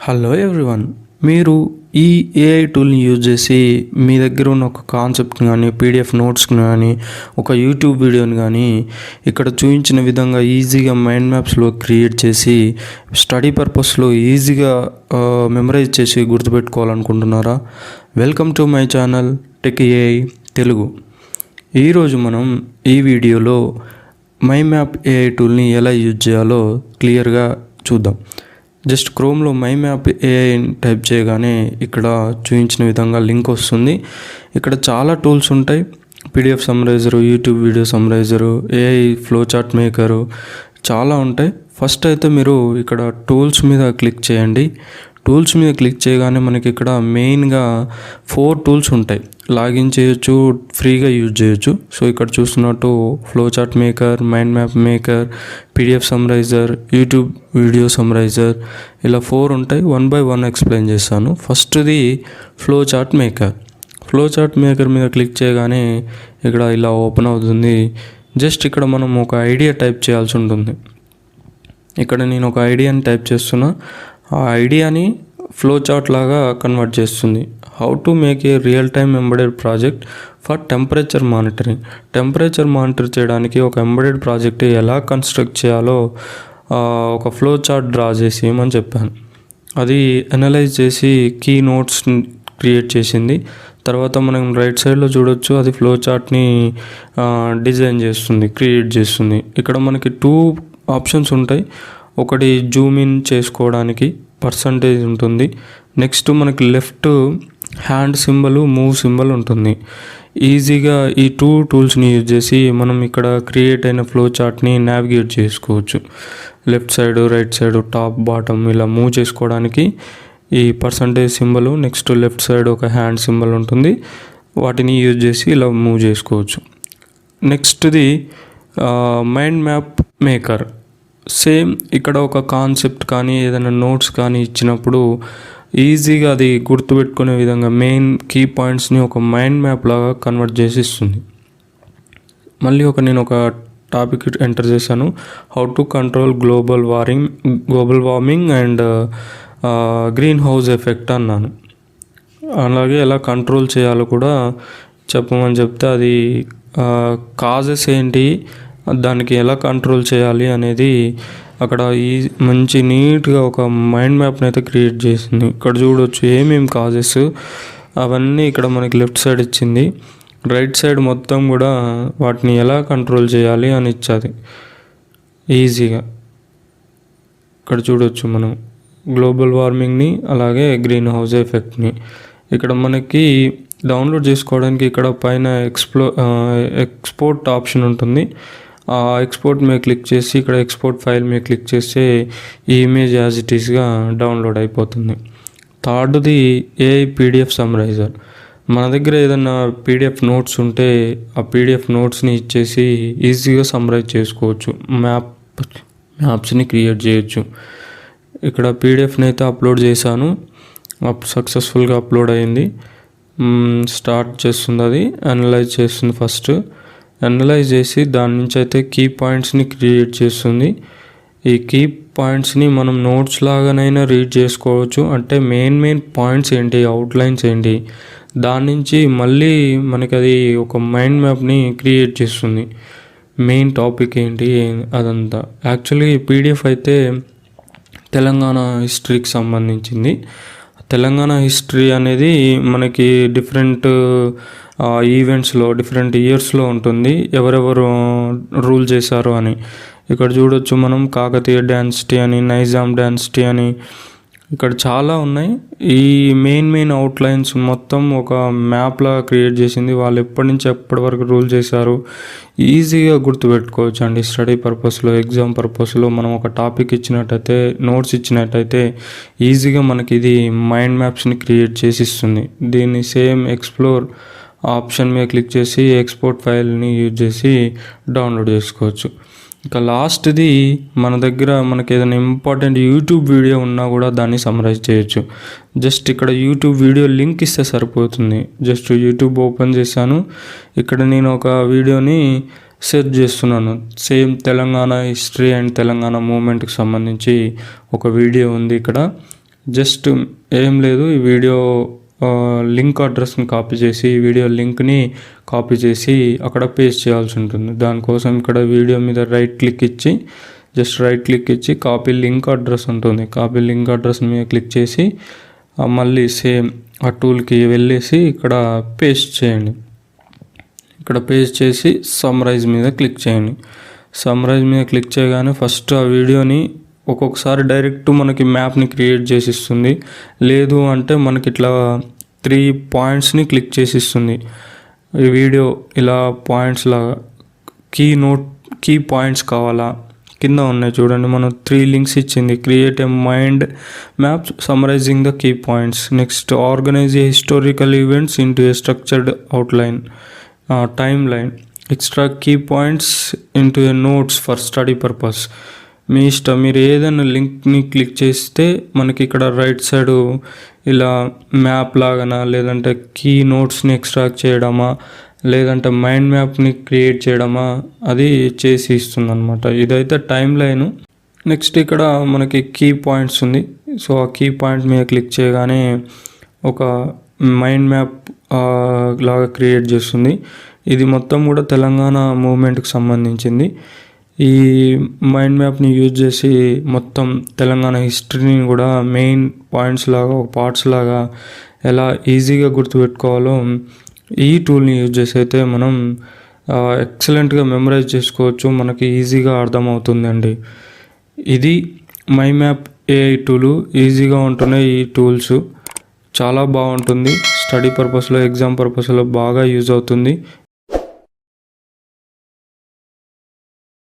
Hello everyone. మీరు ఈ AI టూల్ని use చేసి మీ దగ్గర ఉన్న ఒక కాన్సెప్ట్ని కానీ పీడిఎఫ్ నోట్స్ని కానీ ఒక యూట్యూబ్ వీడియోని కానీ ఇక్కడ చూపించిన విధంగా ఈజీగా మైండ్ మ్యాప్స్లో క్రియేట్ చేసి స్టడీ పర్పస్లో ఈజీగా మెమరైజ్ చేసి గుర్తుపెట్టుకోవాలనుకుంటున్నారా? Welcome to my channel tech AI Telugu. ఈరోజు మనం ఈ వీడియోలో మై మ్యాప్ ఏఐ టూల్ని ఎలా యూజ్ చేయాలో క్లియర్గా చూద్దాం. జస్ట్ క్రోమ్లో మై మ్యాప్ ఏఐ టైప్ చేయగానే ఇక్కడ చూపించిన విధంగా లింక్ వస్తుంది. ఇక్కడ చాలా టూల్స్ ఉంటాయి. PDF summarizer, YouTube video summarizer, AI flow chart maker చాలా ఉంటాయి. ఫస్ట్ అయితే మీరు ఇక్కడ టూల్స్ మీద క్లిక్ చేయండి. టూల్స్ మీద క్లిక్ చేయగానే మనకి ఇక్కడ మెయిన్గా 4 టూల్స్ ఉంటాయి. లాగిన్ చేయొచ్చు, ఫ్రీగా యూజ్ చేయొచ్చు. సో ఇక్కడ చూస్తున్నట్టు flow chart maker, mind map maker, PDF summarizer, YouTube video summarizer, ఇలా 4 ఉంటాయి. 1 by 1 ఎక్స్ప్లెయిన్ చేస్తాను. ఫస్ట్ది flow chart maker. Flow chart maker మీద క్లిక్ చేయగానే ఇక్కడ ఇలా ఓపెన్ అవుతుంది. జస్ట్ ఇక్కడ మనం ఒక ఐడియా టైప్ చేయాల్సి ఉంటుంది. ఇక్కడ నేను ఒక ఐడియాని టైప్ చేస్తున్నా. ఆ ఐడియాని ఫ్లో చార్ట్ లాగా కన్వర్ట్ చేస్తుంది. How to make a real time embedded project for temperature monitoring. Temperature monitor చేయడానికి ఒక ఎంబెడెడ్ ప్రాజెక్ట్ ఎలా కన్స్ట్రక్ట్ చేయాలో ఒక ఫ్లో చార్ట్ డ్రా చేసి అని చెప్పాను. అది అనలైజ్ చేసి కీ నోట్స్ క్రియేట్ చేసింది. తర్వాత మనం రైట్ సైడ్లో చూడొచ్చు, అది ఫ్లో చార్ట్ని డిజైన్ చేస్తుంది, క్రియేట్ చేస్తుంది. ఇక్కడ మనకి 2 ఆప్షన్స్ ఉంటాయి. ఒకటి జూమ్ ఇన్ చేసుకోవడానికి పర్సంటేజ్ ఉంటుంది. నెక్స్ట్ మనకి left hand symbol, move symbol ఉంటుంది. ఈజీగా ఈ 2 టూల్స్ని యూజ్ చేసి మనం ఇక్కడ క్రియేట్ అయిన ఫ్లో చార్ట్ని నావిగేట్ చేసుకోవచ్చు. Left side, right side, top, bottom ఇలా మూవ్ చేసుకోవడానికి ఈ percentage symbol, next left side ఒక హ్యాండ్ సింబల్ ఉంటుంది. వాటిని యూజ్ చేసి ఇలా మూవ్ చేసుకోవచ్చు. నెక్స్ట్ది మైండ్ మ్యాప్ మేకర్. సేమ్ ఇక్కడ ఒక కాన్సెప్ట్ కానీ ఏదైనా నోట్స్ కానీ ఇచ్చినప్పుడు ఈజీగా అది గుర్తుపెట్టుకునే విధంగా మెయిన్ కీ పాయింట్స్ని ఒక మైండ్ మ్యాప్ లాగా కన్వర్ట్ చేసి ఇస్తుంది. మళ్ళీ నేను ఒక టాపిక్ ఎంటర్ చేశాను. How to control global warming and green house effect అన్నాను. అలాగే ఎలా కంట్రోల్ చేయాలో కూడా చెప్పమని చెప్తే అది కాజెస్ ఏంటి, దానికి ఎలా కంట్రోల్ చేయాలి అనేది అక్కడ మంచి నీట్గా ఒక మైండ్ మ్యాప్ని అయితే క్రియేట్ చేసింది. ఇక్కడ చూడవచ్చు ఏమేమి కాజెస్ అవన్నీ ఇక్కడ మనకి లెఫ్ట్ సైడ్ ఇచ్చింది. రైట్ సైడ్ మొత్తం కూడా వాటిని ఎలా కంట్రోల్ చేయాలి అని ఇచ్చాది ఈజీగా. ఇక్కడ చూడవచ్చు మనం గ్లోబల్ వార్మింగ్ని, అలాగే గ్రీన్ హౌస్ ఎఫెక్ట్ని. ఇక్కడ మనకి డౌన్లోడ్ చేసుకోవడానికి ఇక్కడ పైన ఎక్స్పోర్ట్ ఆప్షన్ ఉంటుంది. ఆ ఎక్స్పోర్ట్ మీద క్లిక్ చేసి ఇక్కడ ఎక్స్పోర్ట్ ఫైల్ మీద క్లిక్ చేస్తే ఈ ఇమేజ్ యాజ్ ఇట్ ఈస్గా డౌన్లోడ్ అయిపోతుంది. థర్డ్ది ఏఐ పీడిఎఫ్ సమ్మరైజర్. మన దగ్గర ఏదైనా పీడిఎఫ్ నోట్స్ ఉంటే ఆ పీడిఎఫ్ నోట్స్ని ఇచ్చేసి ఈజీగా సమ్మరైజ్ చేసుకోవచ్చు, మ్యాప్స్ని క్రియేట్ చేయొచ్చు. ఇక్కడ పీడిఎఫ్ని అయితే అప్లోడ్ చేశాను, సక్సెస్ఫుల్గా అప్లోడ్ అయింది. స్టార్ట్ చేస్తుంది, అది అనలైజ్ చేస్తుంది. ఫస్ట్ అనలైజ్ చేసి దాని నుంచి అయితే కీ పాయింట్స్ని క్రియేట్ చేస్తుంది. ఈ కీ పాయింట్స్ని మనం నోట్స్ లాగానైనా రీడ్ చేసుకోవచ్చు. అంటే మెయిన్ పాయింట్స్ ఏంటి, అవుట్లైన్స్ ఏంటి, దాని నుంచి మళ్ళీ మనకి అది ఒక మైండ్ మ్యాప్ని క్రియేట్ చేస్తుంది. మెయిన్ టాపిక్ ఏంటి అదంతా. యాక్చువల్లీ పీడిఎఫ్ అయితే తెలంగాణ హిస్టరీకి సంబంధించింది. తెలంగాణ హిస్టరీ అనేది మనకి డిఫరెంట్ ఈవెంట్స్లో, డిఫరెంట్ ఇయర్స్లో ఉంటుంది, ఎవరెవరు రూల్ చేశారు అని. ఇక్కడ చూడొచ్చు మనం కాకతీయ డ్యాన్సిటీ అని, నైజాం డ్యాన్సిటీ అని, ఇక్కడ చాలా ఉన్నాయి. ఈ మెయిన్ అవుట్లైన్స్ మొత్తం ఒక మ్యాప్లా క్రియేట్ చేసింది. వాళ్ళు ఎప్పటి నుంచి ఎప్పటి వరకు రూల్ చేశారు ఈజీగా గుర్తుపెట్టుకోవచ్చు అండి. స్టడీ పర్పస్లో, ఎగ్జామ్ పర్పస్లో మనం ఒక టాపిక్ ఇచ్చినట్టయితే, నోట్స్ ఇచ్చినట్టయితే ఈజీగా మనకి ఇది మైండ్ మ్యాప్స్ని క్రియేట్ చేసి ఇస్తుంది. దీన్ని సేమ్ ఎక్స్ప్లోర్ ఆప్షన్ మీద క్లిక్ చేసి ఎక్స్పోర్ట్ ఫైల్ని యూజ్ చేసి డౌన్లోడ్ చేసుకోవచ్చు. ఇక లాస్ట్ది మన దగ్గర మనకి ఏదైనా ఇంపార్టెంట్ యూట్యూబ్ వీడియో ఉన్నా కూడా దాన్ని సమ్మరైజ్ చేయొచ్చు. జస్ట్ ఇక్కడ యూట్యూబ్ వీడియో లింక్ ఇస్తే సరిపోతుంది. జస్ట్ యూట్యూబ్ ఓపెన్ చేశాను. ఇక్కడ నేను ఒక వీడియోని సెర్చ్ చేస్తున్నాను. Same Telangana history and Telangana మూమెంట్కి సంబంధించి ఒక వీడియో ఉంది ఇక్కడ. జస్ట్ ఏం లేదు, ఈ వీడియో లింక్ అడ్రస్ని కాపీ చేసి ఈ వీడియో లింక్ని కాపీ చేసి అక్కడ పేస్ట్ చేయాల్సి ఉంటుంది. దానికోసం ఇక్కడ వీడియో మీద రైట్ క్లిక్ ఇచ్చి కాపీ లింక్ అడ్రస్ ఉంటుంది. కాపీ లింక్ అడ్రస్ మీద క్లిక్ చేసి మళ్ళీ సేమ్ ఆ టూల్కి వెళ్ళేసి ఇక్కడ పేస్ట్ చేయండి. ఇక్కడ పేస్ట్ చేసి సమ్మరైజ్ మీద క్లిక్ చేయండి. సమ్మరైజ్ మీద క్లిక్ చేయగానే ఫస్ట్ ఆ వీడియోని ఒక్కొక్కసారి డైరెక్ట్ మనకి మ్యాప్ని క్రియేట్ చేసి ఇస్తుంది. లేదు అంటే మనకి ఇట్లా 3 పాయింట్స్ని క్లిక్ చేసి ఇస్తుంది. ఈ వీడియో ఇలా పాయింట్స్ లాగా కీ పాయింట్స్ కావాలా, కింద ఉన్నాయి చూడండి, మనం 3 లింక్స్ ఇచ్చింది. Create a mind map summarizing the key points. Next organize a historical events into a structured outline timeline. Extract key points into a notes for study purpose. మీ ఇష్టం, మీరు ఏదైనా లింక్ని క్లిక్ చేస్తే మనకి ఇక్కడ రైట్ సైడ్ ఇలా map లాగానా, లేదంటే కీ నోట్స్ని ఎక్స్ట్రాక్ట్ చేయడమా, లేదంటే మైండ్ మ్యాప్ని క్రియేట్ చేయడమా అది చేసి ఇస్తుంది అనమాట. ఇదైతే టైం లైను. నెక్స్ట్ ఇక్కడ మనకి కీ పాయింట్స్ ఉంది. సో ఆ కీ పాయింట్ మీద క్లిక్ చేయగానే ఒక మైండ్ మ్యాప్ లాగా క్రియేట్ చేస్తుంది. ఇది మొత్తం కూడా తెలంగాణ మూవ్మెంట్కి సంబంధించింది. ఈ మైండ్ మ్యాప్ని యూజ్ చేసి మొత్తం తెలంగాణ హిస్టరీని కూడా మెయిన్ పాయింట్స్ లాగా, పార్ట్స్ లాగా ఎలా ఈజీగా గుర్తుపెట్టుకోవాలో ఈ టూల్ని యూజ్ చేసి అయితే మనం ఎక్సలెంట్గా మెమరైజ్ చేసుకోవచ్చు. మనకి ఈజీగా అర్థమవుతుందండి. ఇది మై మ్యాప్ ఏఐ టూలు. ఈజీగా ఉంటున్నాయి ఈ టూల్స్, చాలా బాగుంటుంది. స్టడీ పర్పస్లో, ఎగ్జామ్ పర్పస్లో బాగా యూజ్ అవుతుంది.